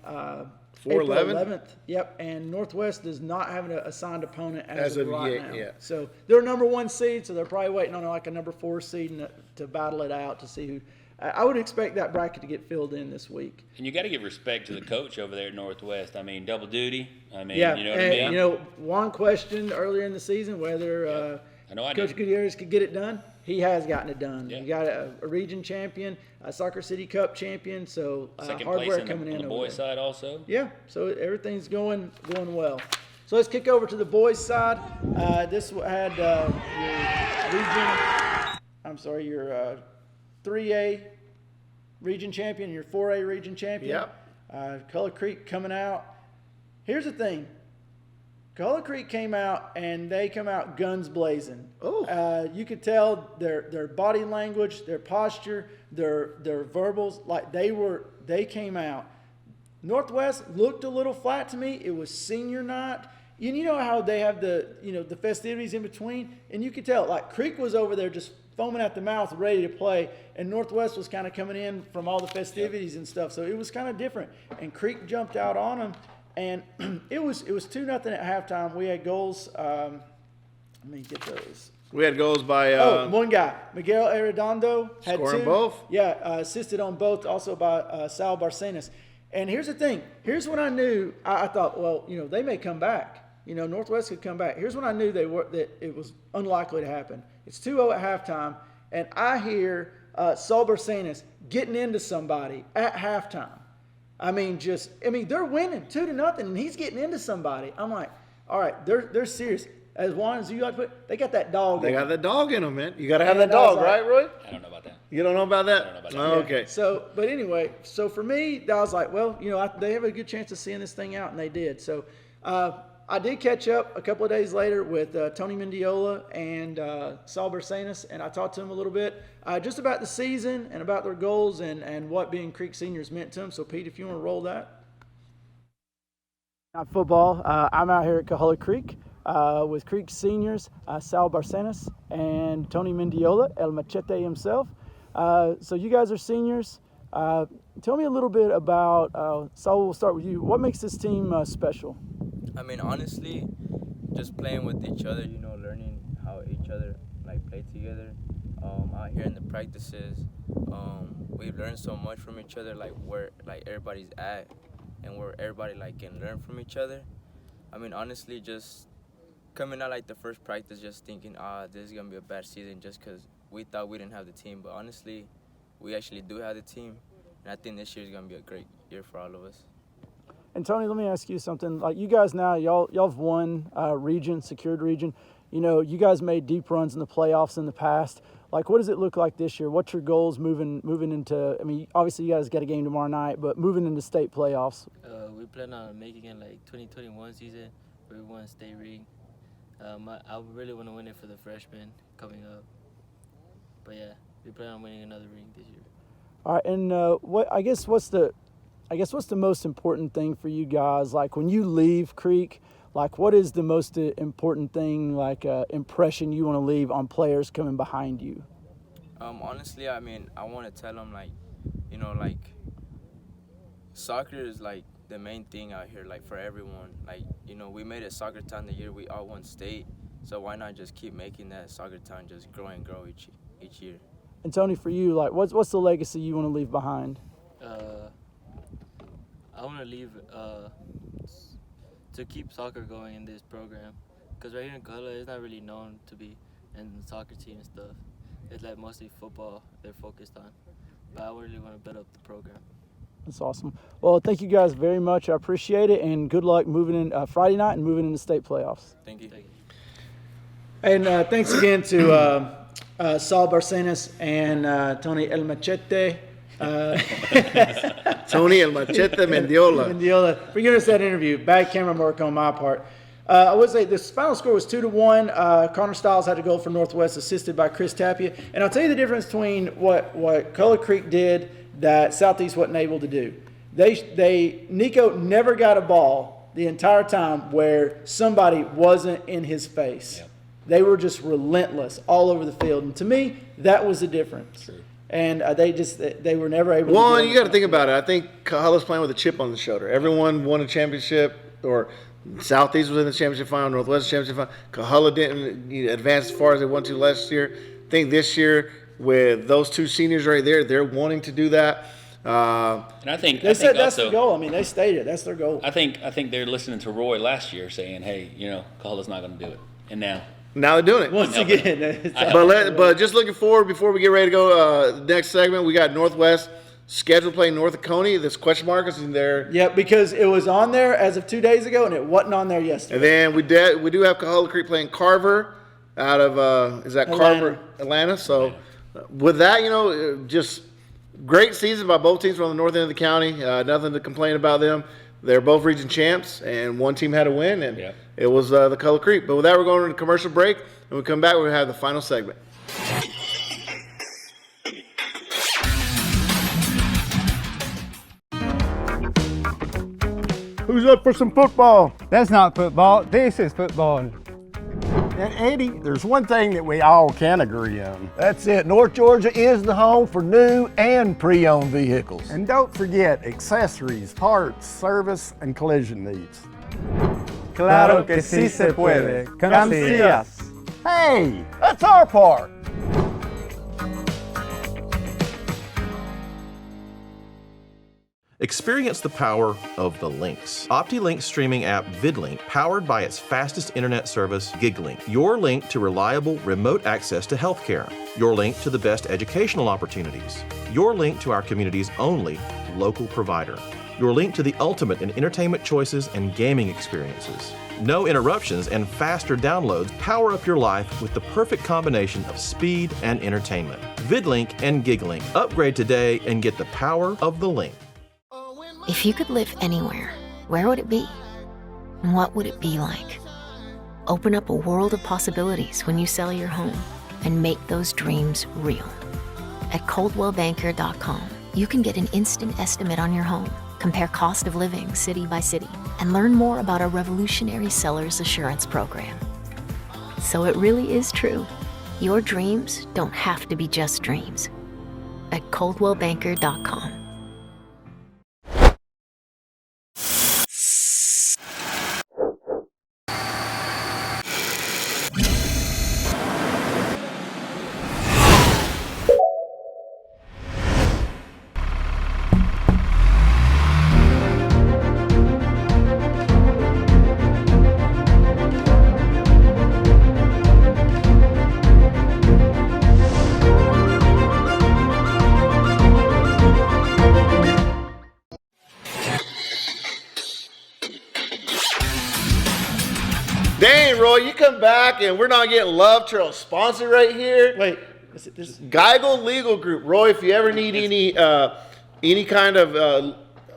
April 11th. Yep, and Northwest does not have an assigned opponent as of right now. Yeah. So they're number 1 seed, so they're probably waiting on like a number 4 seed to battle it out to see who. I would expect that bracket to get filled in this week. And you got to give respect to the coach over there at Northwest. I mean, double duty. I mean, Yeah, you know what I mean? You know, Juan questioned earlier in the season whether Coach Gutierrez could get it done. He has gotten it done. Yeah. You got a region champion, a Soccer City Cup champion, so Second hard place work on coming in the over boys' there. side also. Yeah, so everything's going well. So let's kick over to the boys' side. This had your region. I'm sorry, your 3A region champion, your 4A region champion. Yep. Coahulla Creek coming out. Here's the thing. Coahulla Creek came out and they come out guns blazing. Oh. You could tell their body language, their posture, their verbals, like they came out. Northwest looked a little flat to me. It was senior night. You know how they have the festivities in between, and you could tell like Creek was over there just foaming at the mouth, ready to play, and Northwest was kind of coming in from all the festivities and stuff. So it was kind of different. And Creek jumped out on them, and it was 2-0 at halftime. We had goals. Let me get those. We had goals by one guy, Miguel Arredondo, had scoring 2. both. Yeah, assisted on both, also by Sal Barcenas. And here's the thing. Here's when I knew. I thought, well, they may come back. Northwest could come back. Here's when I knew that it was unlikely to happen. It's 2-0 at halftime, and I hear Sal Barcenas getting into somebody at halftime. I mean, they're winning 2-0, and he's getting into somebody. I'm like, all right, they're serious. As Juan, as you like to put, they got that dog. They in got them. that dog in them, man. You got to have And that I was dog, like- right, Roy? I don't know about that. You don't know about that? I don't know about that. Oh, okay. So, but anyway, so for me, I was like, well, they have a good chance of seeing this thing out, and they did. So, I did catch up a couple of days later with Tony Mendiola and Sal Barcenas, and I talked to him a little bit just about the season and about their goals and what being Creek seniors meant to them. So, Pete, if you want to roll that. Night Futbol. I'm out here at Coahulla Creek with Creek seniors, Sal Barcenas and Tony Mendiola, El Machete himself. So you guys are seniors. Tell me a little bit about, Saul, we'll start with you. What makes this team special? I mean, honestly, just playing with each other, you know, learning how each other like play together. Out here in the practices, we've learned so much from each other, like where like everybody's at and where everybody like can learn from each other. I mean, honestly, just coming out like the first practice, just thinking, this is gonna be a bad season, just because we thought we didn't have the team. But honestly, we actually do have the team, and I think this year is gonna be a great year for all of us. And Tony, let me ask you something. Like you guys now, y'all have won region, secured region. You know, you guys made deep runs in the playoffs in the past. Like, what does it look like this year? What's your goals moving into? I mean, obviously you guys got a game tomorrow night, but moving into state playoffs. We plan on making it like 2021 season, where we won state ring. I really want to win it for the freshmen coming up. But yeah, we plan on winning another ring this year. All right, and what's the most important thing for you guys? Like when you leave Creek, like what is the most important thing, like impression you want to leave on players coming behind you? Honestly, I mean, I want to tell them like, you know, like soccer is like the main thing out here, like for everyone. Like, you know, we made it soccer town the year we all won state, so why not just keep making that soccer town just grow and grow each year? And Tony, for you, like what's the legacy you want to leave behind? I want to leave to keep soccer going in this program, because right here in Coahuila, it's not really known to be in the soccer team and stuff. It's like mostly football they're focused on, but I really want to build up the program. That's awesome. Well, thank you guys very much. I appreciate it, and good luck moving in Friday night and moving into state playoffs. Thank you. And thanks again to Saul Barcenas and Tony El Machete. Tony El Machete Mendiola. For giving us that interview. Bad camera work on my part. I would say the final score was 2-1. Connor Stiles had a goal for Northwest, assisted by Chris Tapia. And I'll tell you the difference between what Color Creek did that Southeast wasn't able to do. Nico never got a ball the entire time where somebody wasn't in his face. Yep. They were just relentless all over the field. And to me, that was the difference. True. And they were never able to. Well, you got to think about it. I think Coahuila's playing with a chip on the shoulder. Everyone won a championship, or Southeast was in the championship final, Northwest championship final. Coahuila didn't advance as far as they wanted to last year. I think this year, with those two seniors right there, they're wanting to do that. And I think that's the goal. I mean, they stated that's their goal. I think they're listening to Roy last year saying, "Hey, you know, Coahuila's not going to do it," and now they're doing it once again. But just looking forward, before we get ready to go, next segment we got Northwest scheduled playing North of Coney. This question mark is in there. Yeah, because it was on there as of 2 days ago, and it wasn't on there yesterday. And then we do have Coahuila Creek playing Carver out of Carver, Atlanta. So with that, you know, just great season by both teams from the north end of the county. Nothing to complain about them. They're both region champs, and one team had a win, and it was the Coahuila Creek. But with that, we're going to a commercial break, and when we come back, we'll have the final segment. Who's up for some football? That's not football. This is football. And Eddie, there's one thing that we all can agree on. That's it. North Georgia is the home for new and pre-owned vehicles. And don't forget accessories, parts, service, and collision needs. Claro que sí se puede. Cancillas. Hey, that's our part. Experience the power of the links. OptiLink's streaming app VidLink, powered by its fastest internet service, GigLink. Your link to reliable remote access to healthcare. Your link to the best educational opportunities. Your link to our community's only local provider. Your link to the ultimate in entertainment choices and gaming experiences. No interruptions and faster downloads power up your life with the perfect combination of speed and entertainment. VidLink and GigLink. Upgrade today and get the power of the link. If you could live anywhere, where would it be? And what would it be like? Open up a world of possibilities when you sell your home and make those dreams real. At ColdwellBanker.com, you can get an instant estimate on your home, compare cost of living city by city, and learn more about our revolutionary seller's assurance program. So it really is true. Your dreams don't have to be just dreams. At ColdwellBanker.com. look back and we're not getting love to our sponsor right here. Wait, is it this? Geigel Legal Group. Roy, if you ever need any kind of,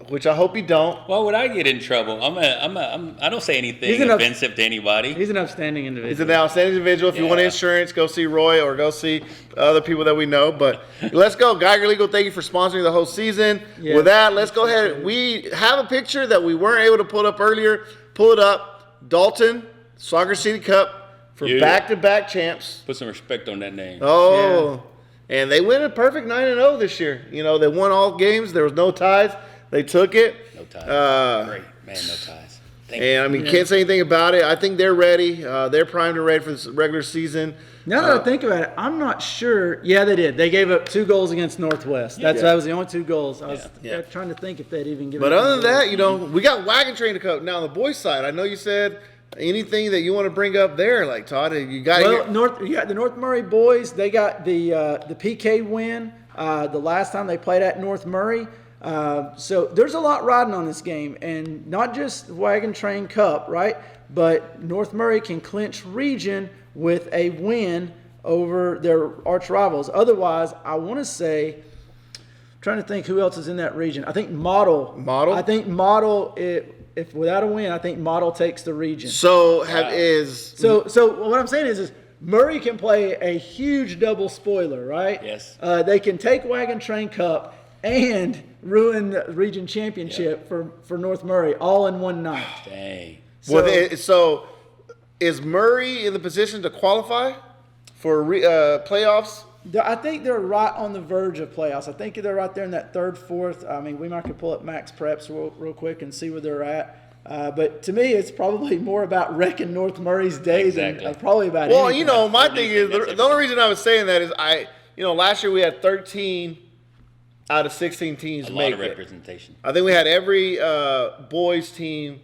which I hope you don't. Why would I get in trouble? I don't say anything offensive to anybody. He's an outstanding individual. He's an outstanding individual. If you want insurance, go see Roy or go see other people that we know. But let's go. Geiger Legal, thank you for sponsoring the whole season. Yeah. With that, let's go ahead. We have a picture that we weren't able to pull up earlier. Pull it up. Dalton, Soccer City Cup for back-to-back champs. Put some respect on that name. Oh, and they went a perfect 9-0 this year. You know, they won all games. There was no ties. They took it. No ties. Great. Man, no ties. I mean, can't say anything about it. I think they're ready. They're primed and ready for this regular season. Now that I think about it, I'm not sure. Yeah, they did. They gave up 2 goals against Northwest. That was the only 2 goals. I was trying to think if they'd even given. But other than that, you know, we got Wagon Train to come. Now, on the boys' side, I know you said anything that you want to bring up there, like Todd. You got the North Murray boys. They got the PK win the last time they played at North Murray. So there's a lot riding on this game, and not just Wagon Train Cup, right? But North Murray can clinch region with a win over their arch rivals. Otherwise, I want to say, trying to think who else is in that region. I think Model. I think Model. If without a win, I think Model takes the region. So So what I'm saying is Murray can play a huge double spoiler, right? Yes. They can take Wagon Train Cup and ruin the region championship for North Murray all in one night. Dang. So is Murray in the position to qualify for playoffs? I think they're right on the verge of playoffs. I think they're right there in that 3rd, 4th. I mean, we might could pull up Max Preps real quick and see where they're at. But to me, it's probably more about wrecking North Murray's day than probably about anything. Well, you know, my thing is, the only reason I was saying that is last year we had 13 out of 16 teams a make lot of representation. I think we had every boys team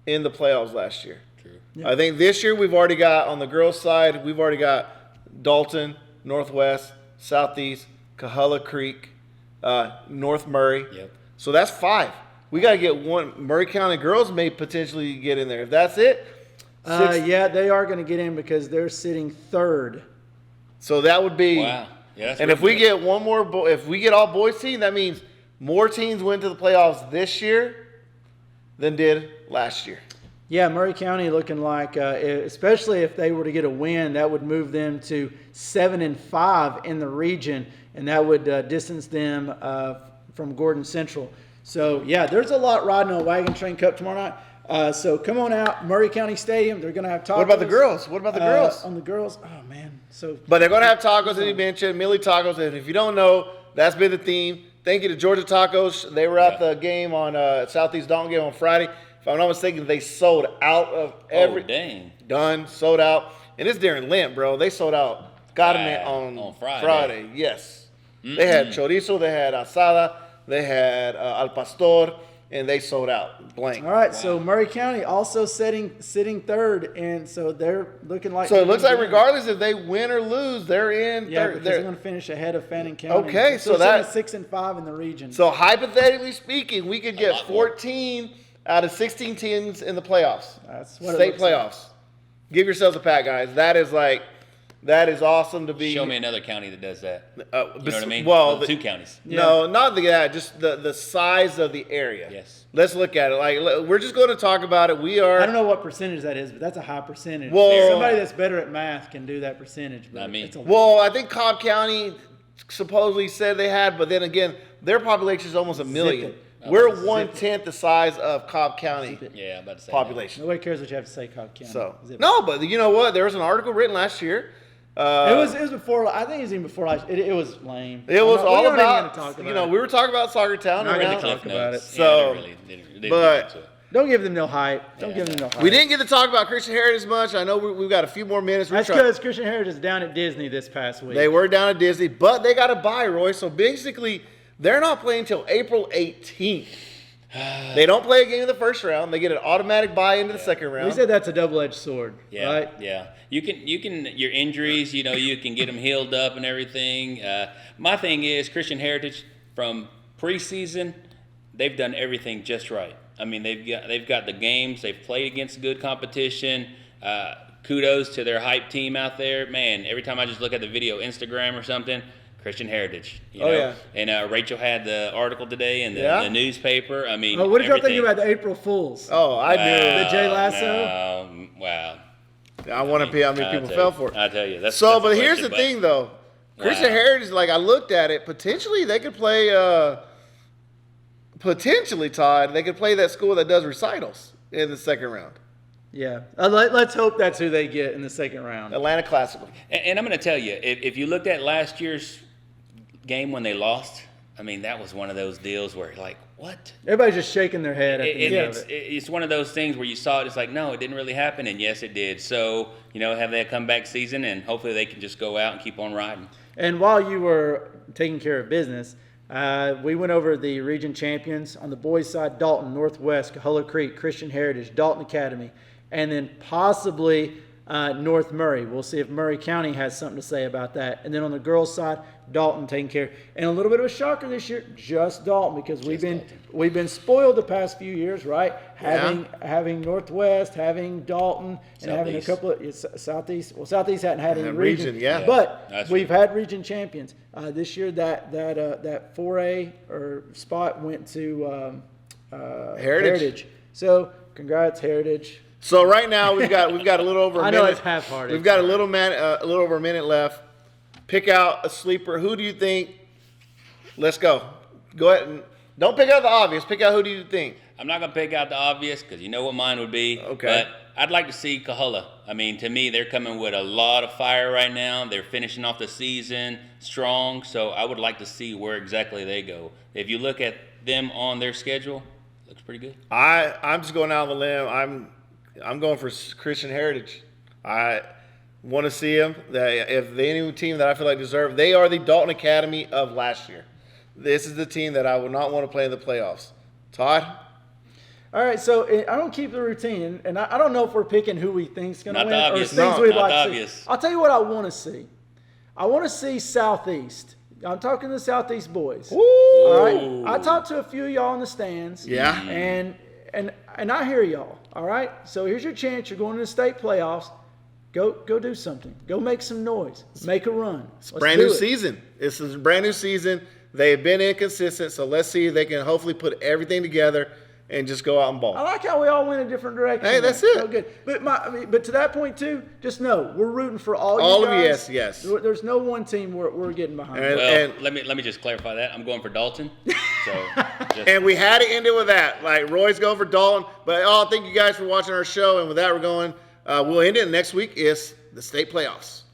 in the playoffs last year. True. Yeah. I think this year we've already got, on the girls' side, we've already got Dalton, Northwest, Southeast, Coahulla Creek, North Murray. Yep. So that's 5. We got to get one. Murray County girls may potentially get in there. If that's it, yeah, they are going to get in because they're sitting 3rd. So that would be. Wow. Yeah, and if we get one more, if we get all boys team, that means more teams went to the playoffs this year than did last year. Yeah, Murray County looking like, especially if they were to get a win, that would move them to 7-5 in the region, and that would distance them from Gordon Central. So yeah, there's a lot riding on Wagon Train Cup tomorrow night. So come on out, Murray County Stadium. They're going to have tacos. What about the girls? What about the girls? On the girls, oh man. But they're going to have tacos, as you mentioned, Millie Tacos. And if you don't know, that's been the theme. Thank you to Georgia Tacos. They were at the game on Southeast Dalton game on Friday. If I'm not mistaken, they sold out of every. Oh, dang. Done, sold out. And it's during Lent, bro. They sold out. Got them on Friday. Yes. Mm-hmm. They had chorizo, they had asada, they had al pastor, and they sold out blank. All right, so Murray County also sitting 3rd, and so they're looking like. So it looks like regardless if they win or lose, they're in. Yeah, because they're going to finish ahead of Fannin County. Okay, so that's 6-5 in the region. So hypothetically speaking, we could get 14 out of 16 teams in the playoffs. That's what state playoffs. Like. Give yourselves a pat, guys. That is awesome to be. Show me another county that does that. You know what I mean? Well, 2 counties. No, not that. Just the size of the area. Yes. Let's look at it. Like, we're just going to talk about it. We are. I don't know what percentage that is, but that's a high percentage. Well, somebody that's better at math can do that percentage. Not me. Well, I think Cobb County supposedly said they had, but then again, their population is almost 1 million. We're 1/10 the size of Cobb County. Yeah, I'm about to say population. Nobody cares what you have to say, Cobb County. So no, but you know what? There was an article written last year. It was before. I think it was even before last. It was lame. It was all about. Talk about you know, we were talking about Soccer Town. Not going to talk about it. So, they but don't give them no hype. Don't give them no hype. We didn't get to talk about Christian Heritage much. I know we've got a few more minutes. That's because Christian Heritage is down at Disney this past week. They were down at Disney, but they got a bye, Roy. So basically, they're not playing until April 18th. They don't play a game in the first round. They get an automatic bye into the second round. We said that's a double-edged sword, right? Yeah. You can your injuries, you know, you can get them healed up and everything. My thing is Christian Heritage from preseason, they've done everything just right. I mean, they've got the games. They've played against good competition. kudos to their hype team out there. Man, every time I just look at the video, Instagram or something, Christian Heritage. You know? Yeah. And Rachel had the article today in the newspaper. I mean, what did y'all think about the April Fools? Oh, I knew. The Jay Lasso? Wow. I want to see how many people fell for it. I tell you. That's but a here's question, the thing, though. Christian Heritage, like I looked at it, potentially they could play, Todd, they could play that school that does recitals in the second round. Yeah. Let's hope that's who they get in the second round. Atlanta Classical. And I'm going to tell you, if you looked at last year's game when they lost, I mean, that was one of those deals where like, what? Everybody's just shaking their head at the end of it. It's one of those things where you saw it, it's like, no, it didn't really happen, and yes, it did. So, have they a comeback season, and hopefully they can just go out and keep on riding. And while you were taking care of business, we went over the region champions. On the boys' side, Dalton, Northwest, Cahulla Creek, Christian Heritage, Dalton Academy, and then possibly North Murray. We'll see if Murray County has something to say about that. And then on the girls' side, Dalton taking care. And a little bit of a shocker this year, just Dalton, because we've been spoiled the past few years, right? Having Northwest, having Dalton, and having a couple of Southeast. Well, Southeast hadn't had any region, but we've had region champions. This year, that 4A or spot went to Heritage. So congrats, Heritage. So right now we've got a little over a minute. I know it's half-hearted. We've got a little over a minute left. Pick out a sleeper. Who do you think? Let's go. Go ahead and don't pick out the obvious. Pick out who do you think. I'm not going to pick out the obvious because you know what mine would be. Okay. But I'd like to see Cahulla. I mean, to me, they're coming with a lot of fire right now. They're finishing off the season strong. So I would like to see where exactly they go. If you look at them on their schedule, it looks pretty good. I'm just going out on the limb. I'm going for Christian Heritage. I want to see them. If they any team that I feel like deserve, they are the Dalton Academy of last year. This is the team that I would not want to play in the playoffs. Todd? All right, so I don't keep the routine, and I don't know if we're picking who we think's going to win or things we'd like to see. I'll tell you what I want to see. I want to see Southeast. I'm talking to the Southeast boys. Ooh. All right, I talked to a few of y'all in the stands. Yeah. And I hear y'all. All right, so here's your chance. You're going to the state playoffs. Go do something. Go make some noise. Make a run. It's a brand new season. It's a brand new season. They've been inconsistent, so let's see if they can hopefully put everything together and just go out and ball. I like how we all went in different directions. Hey, that's it. So good. But to that point too, just know we're rooting for all you guys. Of you, yes. There's no one team we're getting behind. And let me just clarify that. I'm going for Dalton. And we had to end it with that. Like Roy's going for Dalton. But thank you guys for watching our show. And with that, we'll end it. Next week is the state playoffs.